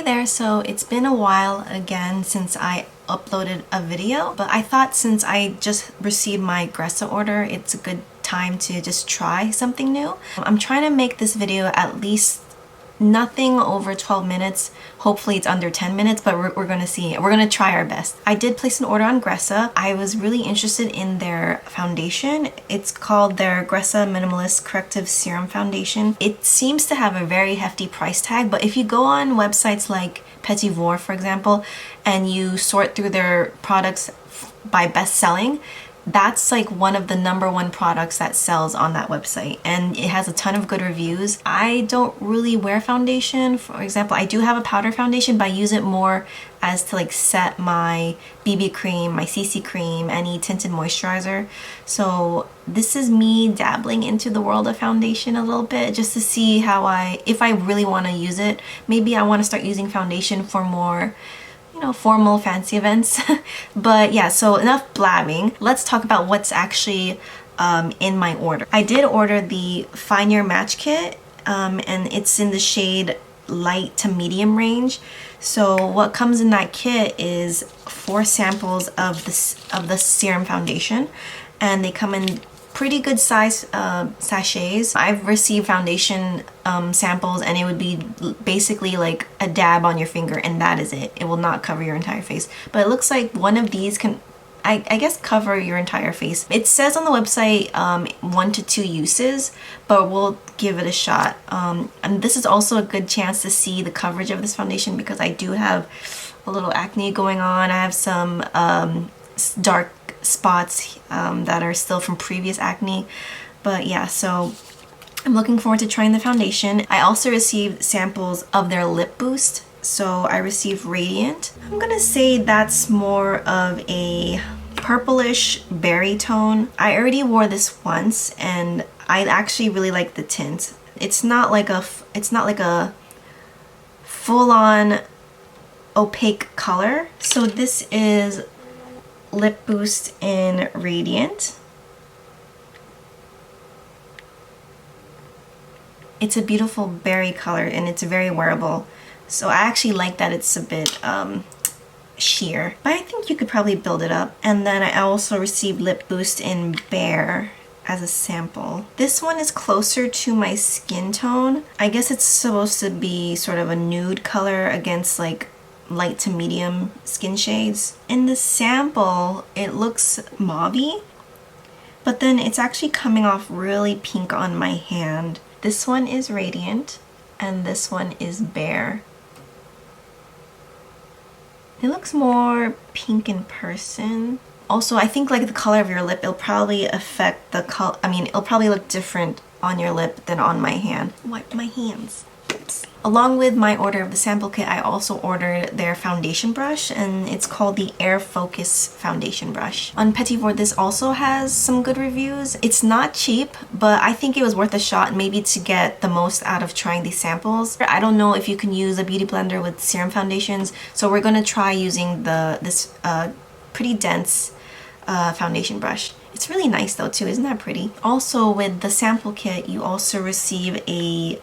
Hey there, so it's been a while again since I uploaded a video, but I thought since I just received my Gressa order, it's a good time to just try something new. I'm trying to make this video at least nothing over 12 minutes. Hopefully it's under 10 minutes, but we're gonna see. We're gonna try our best. I did place an order on Gressa. I was really interested in their foundation. It's called their Gressa Minimalist Corrective Serum foundation. It seems to have a very hefty price tag, but if you go on websites like Petit Vour, for example, and you sort through their products by best selling, that's like one of the #1 products that sells on that website, and it has a ton of good reviews. I don't really wear foundation. For example, I do have a powder foundation, but I use it more as to like set my BB cream, my CC cream, any tinted moisturizer. So this is me dabbling into the world of foundation a little bit just to see how if I really want to use it. Maybe I want to start using foundation for more formal fancy events. But yeah, so enough blabbing. Let's talk about what's actually in my order. I did order the Find Your Match kit, and it's in the shade light to medium range. So what comes in that kit is 4 samples of the serum foundation, and they come in pretty good size sachets. I've received foundation samples, and it would be basically like a dab on your finger, and that is it. It will not cover your entire face. But it looks like one of these can, I guess, cover your entire face. It says on the website 1 to 2 uses, but we'll give it a shot. And this is also a good chance to see the coverage of this foundation because I do have a little acne going on. I have some dark spots that are still from previous acne. But yeah, so I'm looking forward to trying the foundation. I also received samples of their LipBoost. So I received Radiant. I'm gonna say that's more of a purplish berry tone. I already wore this once and I actually really like the tint. It's not like a full-on opaque color. So this is LipBoost in Radiant. It's a beautiful berry color and it's very wearable. So I actually like that it's a bit sheer, but I think you could probably build it up. And then I also received LipBoost in Bare as a sample. This one is closer to my skin tone. I guess it's supposed to be sort of a nude color against like light to medium skin shades. In the sample, it looks mauvey, but then it's actually coming off really pink on my hand. This one is Radiant, and this one is Bare. It looks more pink in person. Also, I think like the color of your lip, it'll probably affect the color. I mean, it'll probably look different on your lip than on my hand. Wipe my hands. Oops. Along with my order of the sample kit, I also ordered their foundation brush, and it's called the Air Focus foundation brush. On Petit Vour, this also has some good reviews. It's not cheap, but I think it was worth a shot, maybe to get the most out of trying these samples. I don't know if you can use a beauty blender with serum foundations, so we're gonna try using this pretty dense foundation brush. It's really nice though too, isn't that pretty? Also with the sample kit, you also receive a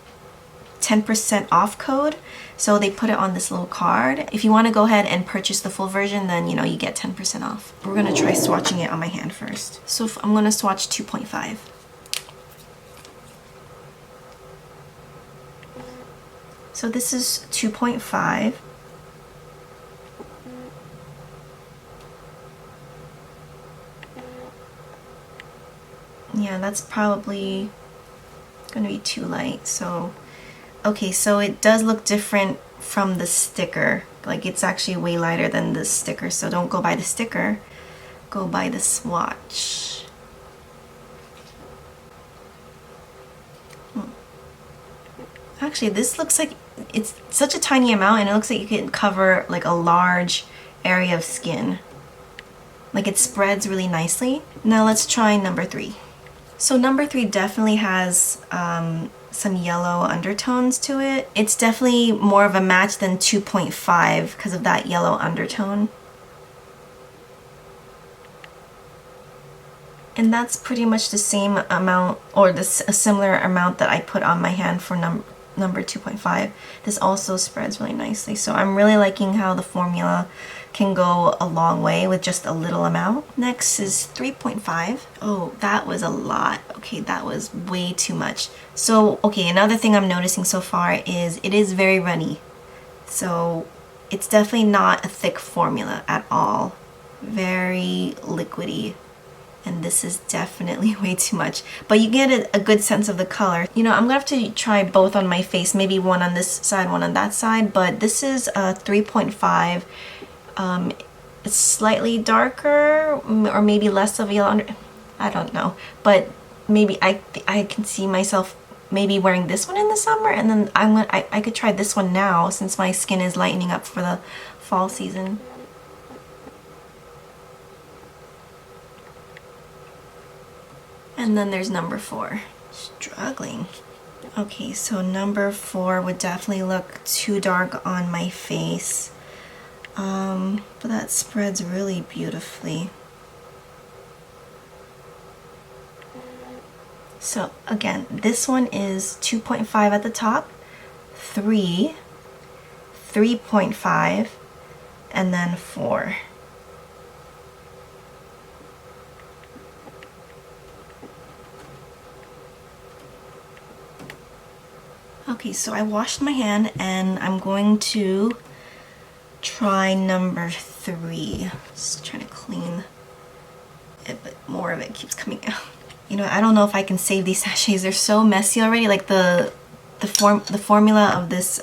10% off code, so they put it on this little card. If you want to go ahead and purchase the full version, then you get 10% off. We're gonna try swatching it on my hand first. So I'm gonna swatch 2.5. So this is 2.5. Yeah, that's probably gonna be too light. So okay, so it does look different from the sticker. Like it's actually way lighter than the sticker, so don't go by the sticker, go by the swatch. Actually, this looks like it's such a tiny amount, and it looks like you can cover like a large area of skin. Like it spreads really nicely. Now let's try number 3. So number 3 definitely has some yellow undertones to it. It's definitely more of a match than 2.5 because of that yellow undertone. And that's pretty much the same amount, or a similar amount that I put on my hand for number 2.5. This also spreads really nicely. So I'm really liking how the formula can go a long way with just a little amount. Next is 3.5. Oh, that was a lot. Okay, that was way too much. So, okay, another thing I'm noticing so far is it is very runny. So it's definitely not a thick formula at all. Very liquidy. And this is definitely way too much. But you get a good sense of the color. You know, I'm gonna have to try both on my face. Maybe one on this side, one on that side. But this is a 3.5. It's slightly darker or maybe less of a yellow under, I don't know, but maybe I can see myself maybe wearing this one in the summer, and then I could try this one now since my skin is lightening up for the fall season. And then there's number 4. Struggling. Okay, so number 4 would definitely look too dark on my face. But that spreads really beautifully. So again, this one is 2.5 at the top, 3, 3.5, and then 4. Okay, so I washed my hand and I'm going to try number 3. Just trying to clean it, but more of it keeps coming out. You know, I don't know if I can save these sachets. They're so messy already. Like the formula of this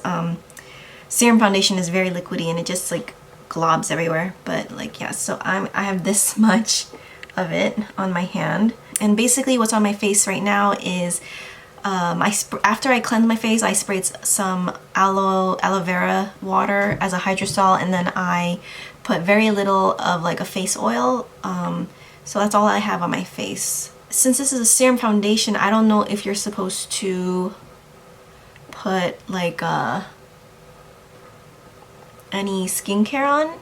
serum foundation is very liquidy and it just like globs everywhere. But like, yeah, so I have this much of it on my hand. And basically what's on my face right now is after I cleanse my face, I sprayed some aloe vera water as a hydrosol, and then I put very little of like a face oil. So that's all I have on my face. Since this is a serum foundation, I don't know if you're supposed to put like any skincare on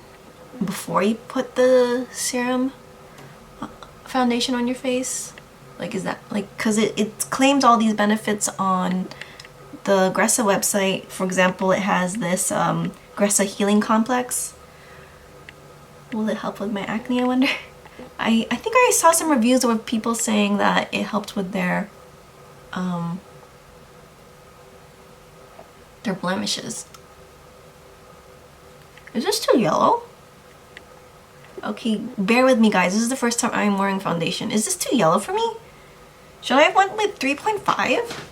before you put the serum foundation on your face. Like, is that like, because it claims all these benefits on the Gressa website. For example, it has this Gressa healing complex. Will it help with my acne, I wonder? I think I saw some reviews of people saying that it helped with their blemishes. Is this too yellow? Okay, bear with me guys, this is the first time I'm wearing foundation. Is this too yellow for me? Should I have went with 3.5?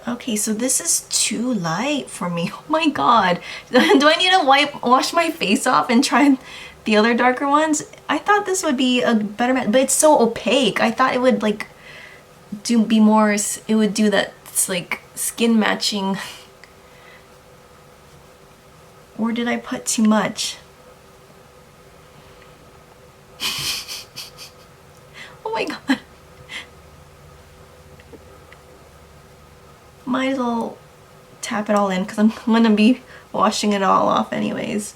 Okay, so this is too light for me. Oh my god. Do I need to wash my face off and try the other darker ones? I thought this would be a better match, but it's so opaque. I thought it would like be more, it would do that like skin matching. Or did I put too much? Oh my god. Might as well tap it all in because I'm gonna be washing it all off anyways.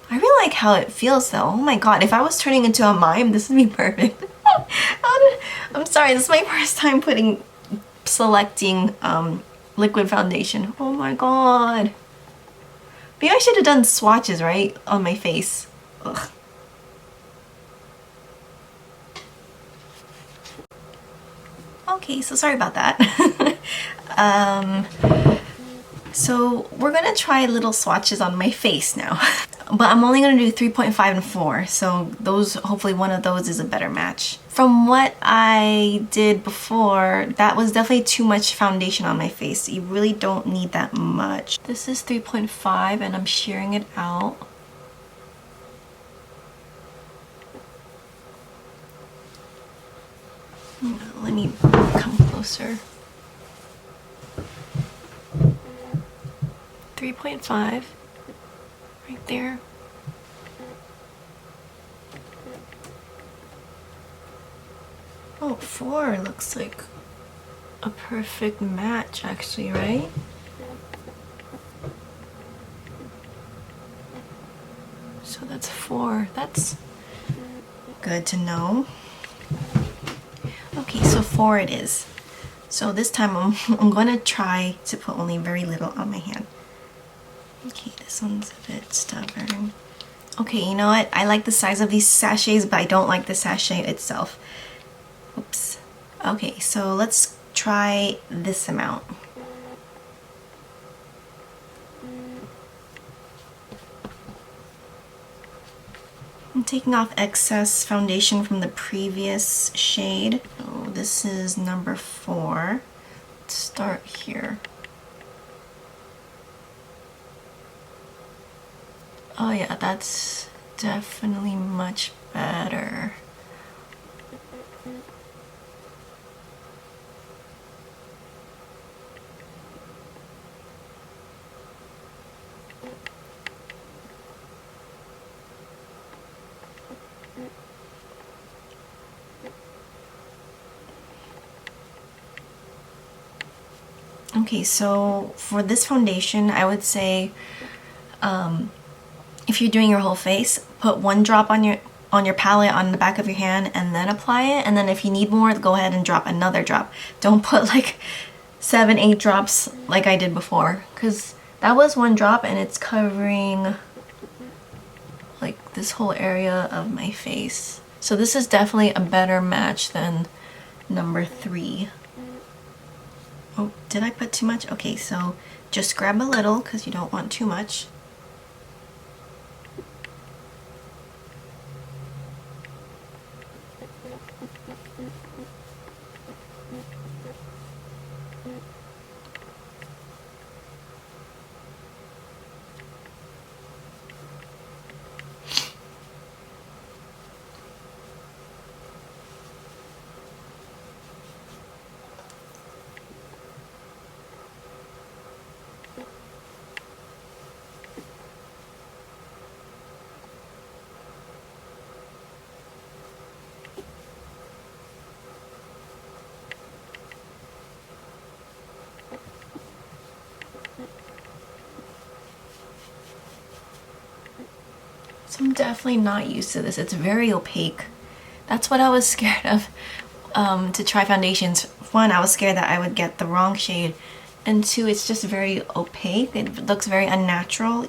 I really like how it feels though. Oh my god, if I was turning into a mime, this would be perfect. I'm sorry, this is my first time selecting liquid foundation. Oh my god. Maybe I should have done swatches, right? On my face. Ugh. Okay, so sorry about that. So we're gonna try little swatches on my face now. But I'm only gonna do 3.5 and 4, so those, hopefully one of those is a better match. From what I did before, that was definitely too much foundation on my face. You really don't need that much. This is 3.5 and I'm shearing it out. Let me come closer. 3.5 right there. So 4 looks like a perfect match actually, right? So that's 4. That's good to know. Okay, so 4 it is. So this time I'm going to try to put only very little on my hand. Okay, this one's a bit stubborn. Okay, you know what? I like the size of these sachets, but I don't like the sachet itself. Oops. Okay, so let's try this amount. I'm taking off excess foundation from the previous shade. So this is number 4. Let's start here. Oh yeah, that's definitely much better. Okay, so for this foundation, I would say if you're doing your whole face, put 1 drop on your palette on the back of your hand and then apply it. And then if you need more, go ahead and drop another drop. Don't put like 7, 8 drops like I did before, because that was 1 drop and it's covering like this whole area of my face. So this is definitely a better match than number 3. Oh, did I put too much? Okay, so just grab a little because you don't want too much. So I'm definitely not used to this. It's very opaque. That's what I was scared of to try foundations. 1, I was scared that I would get the wrong shade. And 2, it's just very opaque. It looks very unnatural.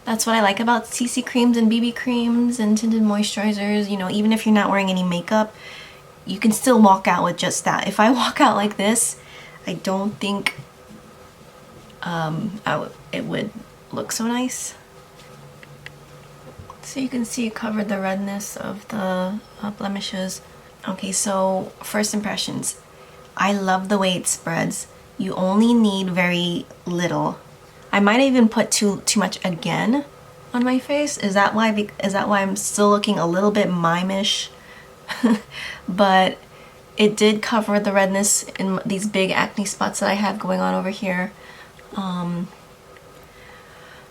That's what I like about CC creams and BB creams and tinted moisturizers. You know, even if you're not wearing any makeup, you can still walk out with just that. If I walk out like this, I don't think it would look so nice. So you can see it covered the redness of the blemishes. Okay, so first impressions. I love the way it spreads. You only need very little. I might even put too much again on my face. Is that why I'm still looking a little bit mime-ish? But it did cover the redness in these big acne spots that I have going on over here.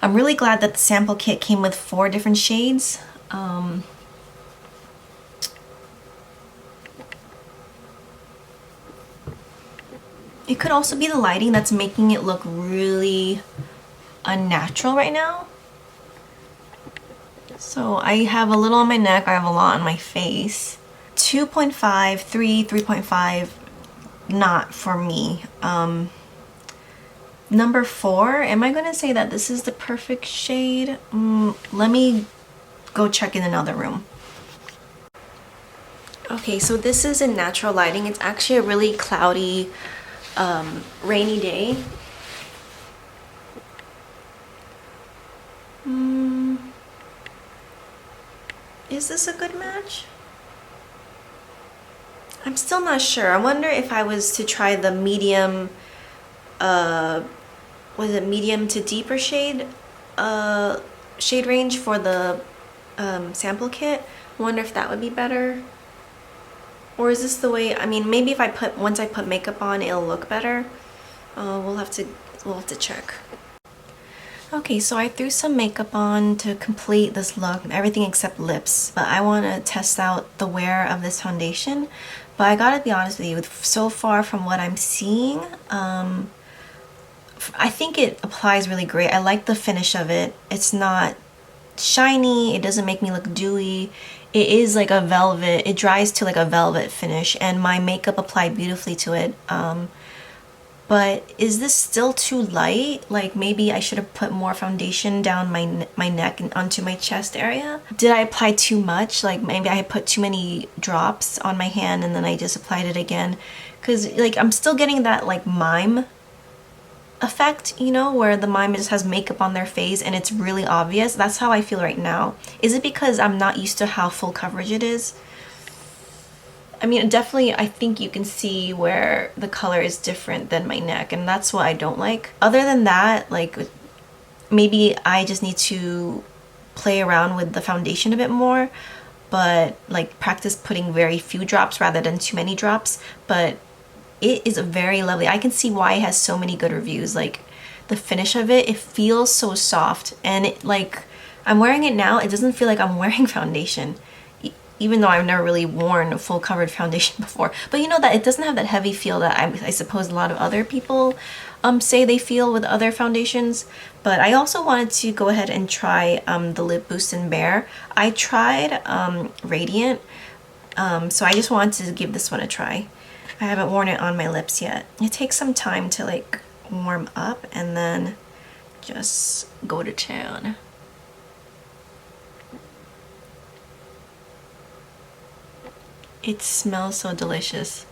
I'm really glad that the sample kit came with 4 different shades. It could also be the lighting that's making it look really unnatural right now. So I have a little on my neck, I have a lot on my face. 2.5, 3, 3.5, not for me. Number 4, am I gonna say that this is the perfect shade? Let me go check in another room. Okay, so this is in natural lighting. It's actually a really cloudy, rainy day. Is this a good match? I'm still not sure. I wonder if I was to try the medium, was it medium to deeper shade range for the sample kit. I wonder if that would be better. Or is this the way, I mean, maybe if once I put makeup on, it'll look better. We'll have to check. Okay, so I threw some makeup on to complete this look, everything except lips. But I want to test out the wear of this foundation. But I gotta be honest with you, so far from what I'm seeing, I think it applies really great. I like the finish of it. It's not shiny, it doesn't make me look dewy. It is like a velvet, it dries to like a velvet finish, and my makeup applied beautifully to it. But is this still too light? Like maybe I should have put more foundation down my neck and onto my chest area. Did I apply too much? Like maybe I put too many drops on my hand and then I just applied it again. Cause like I'm still getting that like mime effect, you know, where the mime just has makeup on their face and it's really obvious. That's how I feel right now. Is it because I'm not used to how full coverage it is? I mean, definitely, I think you can see where the color is different than my neck, and that's what I don't like. Other than that, like, maybe I just need to play around with the foundation a bit more, but like practice putting very few drops rather than too many drops. But it is very lovely. I can see why it has so many good reviews. Like, the finish of it, it feels so soft, and it, like, I'm wearing it now, it doesn't feel like I'm wearing foundation. Even though I've never really worn a full covered foundation before. But you know that it doesn't have that heavy feel that I suppose a lot of other people say they feel with other foundations. But I also wanted to go ahead and try the LipBoost in Bare. I tried Radiant, so I just wanted to give this one a try. I haven't worn it on my lips yet. It takes some time to like warm up and then just go to town. It smells so delicious.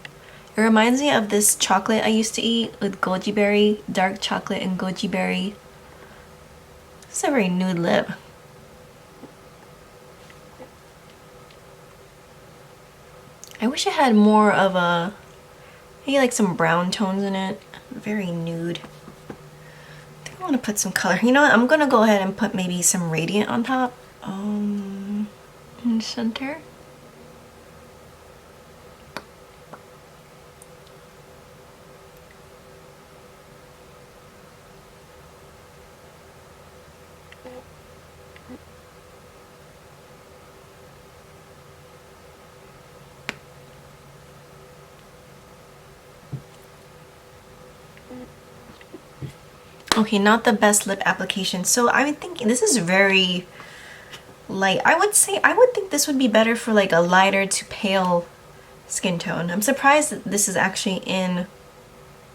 It reminds me of this chocolate I used to eat with goji berry, dark chocolate and goji berry. It's a very nude lip. I wish it had more of a, maybe like some brown tones in it. Very nude. I think I want to put some color. You know what? I'm gonna go ahead and put maybe some Radiant on top. In the center. Okay, not the best lip application. So I'm thinking this is very light. I would think this would be better for like a lighter to pale skin tone. I'm surprised that this is actually in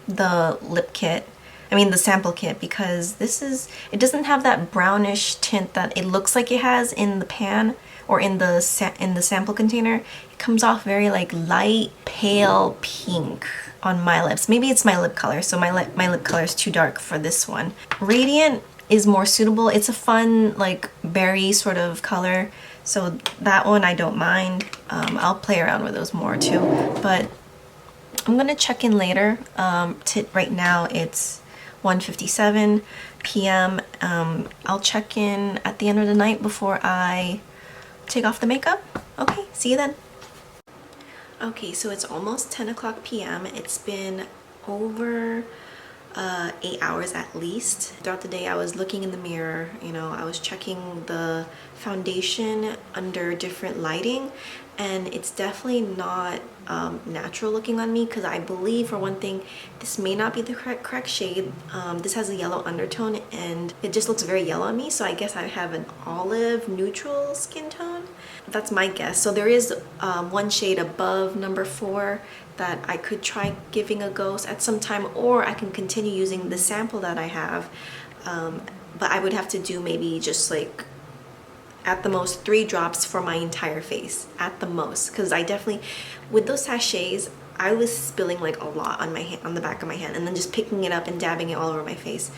the lip kit. I mean the sample kit, because it doesn't have that brownish tint that it looks like it has in the pan or in the sample container. It comes off very like light, pale pink on my lips. Maybe it's my lip color, so my lip color is too dark for this one. Radiant is more suitable. It's a fun like berry sort of color, so that one I don't mind. I'll play around with those more too, but I'm gonna check in later. Right now it's 1:57 p.m. I'll check in at the end of the night before I take off the makeup. Okay, see you then. Okay, so it's almost 10 o'clock p.m. It's been over 8 hours at least. Throughout the day I was looking in the mirror, you know, I was checking the foundation under different lighting, and it's definitely not natural looking on me, because I believe, for one thing, this may not be the correct shade. This has a yellow undertone and it just looks very yellow on me, so I guess I have an olive neutral skin tone. That's my guess. So there is one shade above number 4 that I could try giving a go at some time, or I can continue using the sample that I have, but I would have to do maybe just like at the most 3 drops for my entire face, at the most, because I definitely, with those sachets, I was spilling like a lot on my hand, on the back of my hand, and then just picking it up and dabbing it all over my face.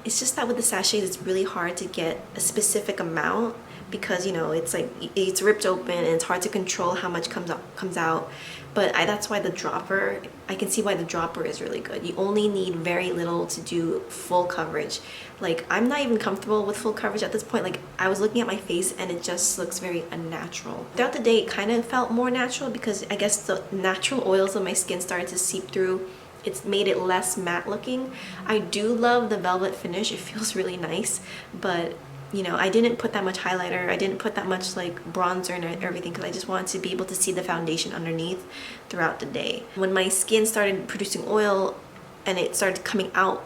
It's just that with the sachets it's really hard to get a specific amount, because you know it's like it's ripped open and it's hard to control how much comes out. But that's why the dropper, I can see why the dropper is really good. You only need very little to do full coverage. Like, I'm not even comfortable with full coverage at this point. Like, I was looking at my face and it just looks very unnatural. Throughout the day it kind of felt more natural, because I guess the natural oils of my skin started to seep through. It's made it less matte looking. I do love the velvet finish, it feels really nice, but you know, I didn't put that much highlighter, I didn't put that much like bronzer and everything because I just wanted to be able to see the foundation underneath throughout the day. When my skin started producing oil and it started coming out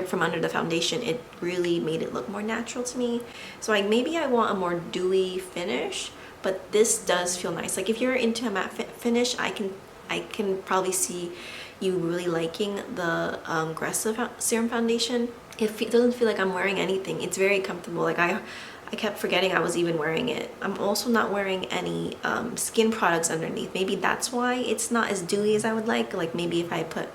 from under the foundation, it really made it look more natural to me. So like maybe I want a more dewy finish, but this does feel nice. Like if you're into a matte finish, I can probably see you really liking the Gressa serum foundation. It doesn't feel like I'm wearing anything. It's very comfortable. Like I kept forgetting I was even wearing it. I'm also not wearing any skin products underneath. Maybe that's why it's not as dewy as I would like. Like maybe if I put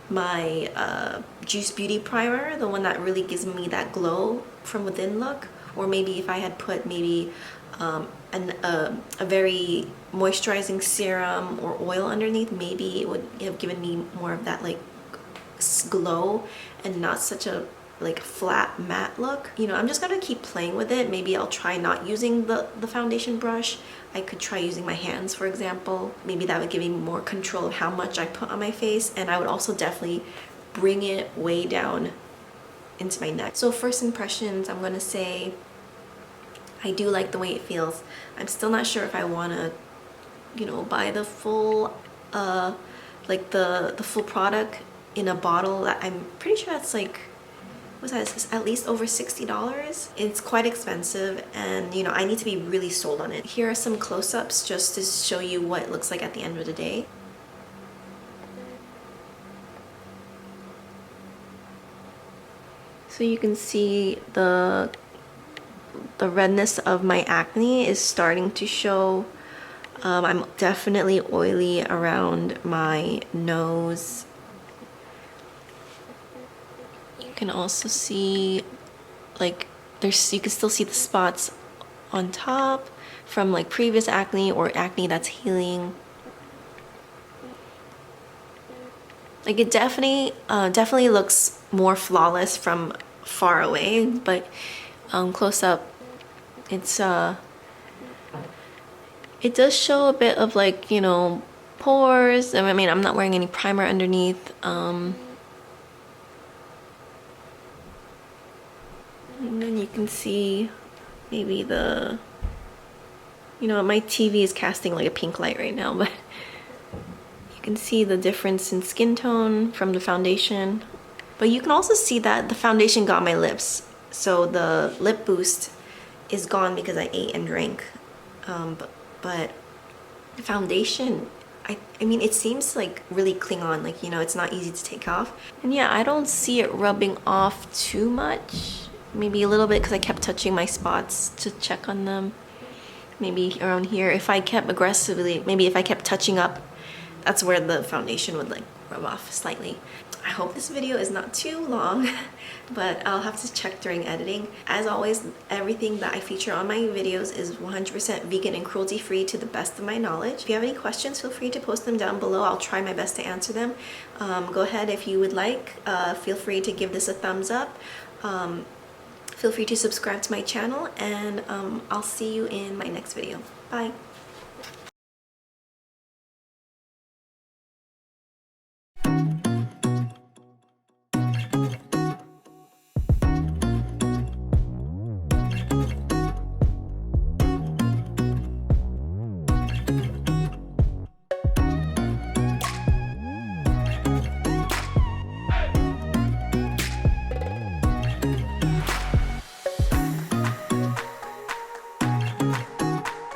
my Juice Beauty primer, the one that really gives me that glow from within look, or maybe if I had put maybe a very moisturizing serum or oil underneath, maybe it would have given me more of that like glow and not such a like flat matte look. You know, I'm just gonna keep playing with it. Maybe I'll try not using the foundation brush. I could try using my hands, for example. Maybe that would give me more control of how much I put on my face, and I would also definitely bring it way down into my neck. So first impressions, I'm gonna say I do like the way it feels. I'm still not sure if I wanna, you know, buy the full like the full product in a bottle. I'm pretty sure that's like, what's that, it's at least over $60. It's quite expensive, and you know, I need to be really sold on it. Here are some close-ups just to show you what it looks like at the end of the day. So you can see the redness of my acne is starting to show. I'm definitely oily around my nose. You can also see like you can still see the spots on top from like previous acne or acne that's healing. Like it definitely looks more flawless from far away, but close up it does show a bit of like, you know, pores. I mean, I'm not wearing any primer underneath. And then you can see maybe you know, my TV is casting like a pink light right now, but you can see the difference in skin tone from the foundation. But you can also see that the foundation got my lips. So the LipBoost is gone because I ate and drank. But the foundation, I mean, it seems like really cling on, like, you know, it's not easy to take off. And yeah, I don't see it rubbing off too much. Maybe a little bit because I kept touching my spots to check on them. Maybe around here, if I kept aggressively, maybe if I kept touching up, that's where the foundation would like rub off slightly. I hope this video is not too long, but I'll have to check during editing. As always, everything that I feature on my videos is 100% vegan and cruelty free to the best of my knowledge. If you have any questions, feel free to post them down below. I'll try my best to answer them. Go ahead if you would like. Feel free to give this a thumbs up. Feel free to subscribe to my channel, and I'll see you in my next video. Bye.